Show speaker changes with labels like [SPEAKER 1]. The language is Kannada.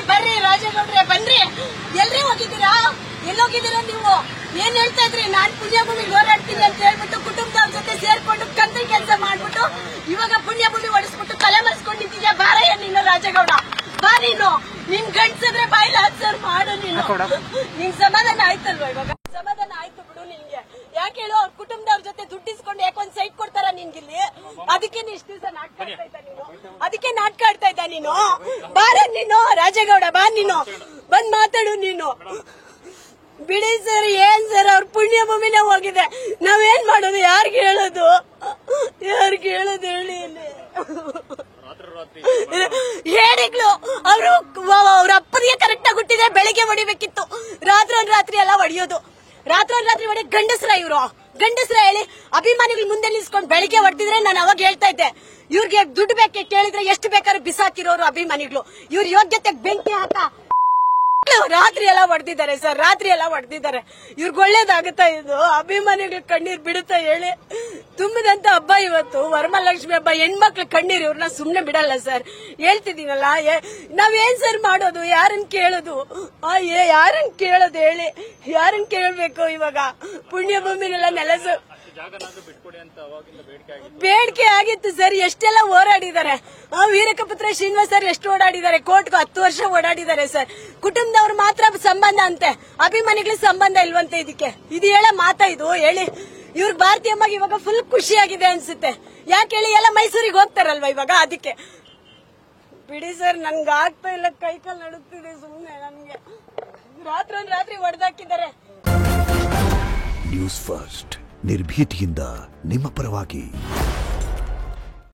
[SPEAKER 1] ಬರ್ರಿ ರಾಜೇಗೌಡ್ರೆ ಬನ್ರಿ. ಎಲ್ರಿ ಹೋಗಿದ್ದೀರಾ? ಎಲ್ಲೋಗಿದ್ದೀರಾ ನೀವು? ಏನ್ ಹೇಳ್ತಾ ಇದ್ರಿ? ನಾನ್ ಪುಣ್ಯಭೂಮಿಗೆ ಹೋರಾಡ್ತೀನಿ ಅಂತ ಹೇಳ್ಬಿಟ್ಟು ಕುಟುಂಬದವ್ರ ಜೊತೆ ಸೇರ್ಕೊಂಡು ಕಂತ್ರಿ ಕೆಲಸ ಮಾಡ್ಬಿಟ್ಟು ಇವಾಗ ಪುಣ್ಯಭೂಮಿ ಹೊಡಿಸ್ಬಿಟ್ಟು ತಲೆ ಮರೆಸ್ಕೊಂಡು ನಿಂತಿದ್ಯಾ. ಬಾರಯ್ಯ ನೀನು ರಾಜೇಗೌಡ, ಬಾ ನೀನು. ನಿನ್ ಗಂಡ್ಸದ್ರೆ ಬಾಯಿಲ್ ಆನ್ಸರ್ ಮಾಡು ನೀನು. ನಿನ್ ಸಮಾಧಾನ ಆಯ್ತಲ್ವಾ? ಇವಾಗ ಸಮಾಧಾನ ಆಯ್ತು ಬಿಡು ನಿನ್ಗೆ. ಯಾಕೆ ಹೇಳು? ಅವ್ರ ಕುಟುಂಬದವ್ರ ಜೊತೆ ದುಡ್ಡಿಸ್ಕೊಂಡು ಯಾಕೊಂದ್ ಸೈಟ್ ಕೊಡ್ತಾರ ನಿನ್ಗಿಲ್ಲಿ? ಅದಕ್ಕೆ ಇಷ್ಟು ದಿವಸ ನಾಟಕ ಆಡ್ತಾ ಇದ್ದ ನೀನು. ಅದಕ್ಕೆ ನಾಟಕ ಆಡ್ತಾ ಇದ್ದ ನೀನು. ಬಾರ ನೀನು ರಾಜೇಗೌಡ, ಬಾ ನೀನು, ಬಂದ್ ಮಾತಾಡು ನೀನು. ಬಿಡಿ ಸರ್, ಏನ್ ಸರ್, ಅವ್ರ ಪುಣ್ಯಭೂಮಿನೇ ಹೋಗಿದೆ. ನಾವೇನ್ ಮಾಡೋದು? ಯಾರ್ಗೆ ಹೇಳೋದು? ಯಾರ್ಗೆ ಹೇಳೋದು ಹೇಳಿ? ಹೇಳಿಗ್ಲು ಅವರು ಅವ್ರ ಅಪ್ಪನಿಗೆ ಕರೆಕ್ಟ್ ಆಗಿ ಹುಟ್ಟಿದ್ರೆ ಬೆಳಿಗ್ಗೆ ಹೊಡಿಬೇಕಿತ್ತು. ರಾತ್ರಿ ಎಲ್ಲ ಹೊಡಿಯೋದು. ರಾತ್ರಿ ಹೊಡಿ ಗಂಡಸ್ರ ಇವ್ರು. ಗಂಡಸ್ರ ಹೇಳಿ ಅಭಿಮಾನಿಗಳು ಮುಂದೆ ನಿಲ್ಸ್ಕೊಂಡು ಬೆಳಿಗ್ಗೆ ಹೊಡೆದಿದ್ರೆ ನಾನು ಅವಾಗ ಹೇಳ್ತಾ ಇದ್ದೆ, ಇವ್ರಿಗೆ ದುಡ್ಡು ಬೇಕೆ ಕೇಳಿದ್ರೆ ಎಷ್ಟು ಬೇಕಾದ್ರೂ ಬಿಸಾಕಿರೋರು ಅಭಿಮಾನಿಗಳು. ಇವ್ರ ಯೋಗ್ಯತೆಗೆ ಬೆಂಕಿ ಹಾಕ. ರಾತ್ರಿ ಎಲ್ಲ ಹೊಡೆದಿದ್ದಾರೆ ಸರ್, ರಾತ್ರಿ ಎಲ್ಲ ಹೊಡೆದಿದ್ದಾರೆ. ಇವ್ರಿಗೆ ಒಳ್ಳೇದಾಗುತ್ತಾ ಇದು? ಅಭಿಮಾನಿಗಳು ಕಣ್ಣೀರ್ ಬಿಡುತ್ತಾ ಹೇಳಿ? ತುಂಬಿದಂತ ಹಬ್ಬ ಇವತ್ತು, ವರಮಹಾಲಕ್ಷ್ಮಿ ಹಬ್ಬ. ಹೆಣ್ಮಕ್ಳು ಕಣ್ಣೀರ್ ಇವ್ರನ್ನ ಸುಮ್ನೆ ಬಿಡಲ್ಲ ಸರ್. ಹೇಳ್ತಿದೀನಲ್ಲ, ನಾವೇನ್ ಸರ್ ಮಾಡೋದು? ಯಾರನ್ನ ಕೇಳೋದು? ಯಾರನ್ನ ಕೇಳೋದು ಹೇಳಿ? ಯಾರನ್ನ ಕೇಳ್ಬೇಕು ಇವಾಗ? ಪುಣ್ಯಭೂಮಿನೆಲ್ಲ ನೆಲಸ ಬೇಡಿಕೆ ಆಗಿತ್ತು ಸರ್. ಎಷ್ಟೆಲ್ಲ ಹೋರಾಡಿದ್ದಾರೆ. ವೀರಕಪುತ್ರ ಶ್ರೀನಿವಾಸ್ ಸರ್ ಎಷ್ಟು ಓಡಾಡಿದ್ದಾರೆ, ಕೋರ್ಟ್ಗೂ 10 ವರ್ಷ ಓಡಾಡಿದ್ದಾರೆ ಸರ್. ಕುಟುಂಬದವ್ರು ಮಾತ್ರ ಸಂಬಂಧ ಅಂತೆ, ಅಭಿಮಾನಿಗಳ ಸಂಬಂಧ ಇಲ್ವಂತೆ. ಇದು ಹೇಳ ಮಾತಾ ಇದು ಹೇಳಿ? ಇವ್ರಿಗೆ ಭಾರತೀಯಮ್ಮಗೆ ಇವಾಗ ಫುಲ್ ಖುಷಿಯಾಗಿದೆ ಅನ್ಸುತ್ತೆ. ಯಾಕೆ ಹೇಳಿ? ಎಲ್ಲ ಮೈಸೂರಿಗೆ ಹೋಗ್ತಾರಲ್ವಾ ಇವಾಗ, ಅದಕ್ಕೆ. ಬಿಡಿ ಸರ್, ನನ್ಗೆ ಆಗ್ತಾ ಇಲ್ಲ, ಕೈಕಾಲು ನಡುತ್ತಿದೆ ಸುಮ್ನೆ. ನನ್ಗೆ ರಾತ್ರಿ ಹೊಡೆದಾಕಿದ್ದಾರೆ.
[SPEAKER 2] ನ್ಯೂಸ್ ಫಸ್ಟ್, ನಿರ್ಭೀತಿಯಿಂದ ನಿಮ್ಮ ಪರವಾಗಿ.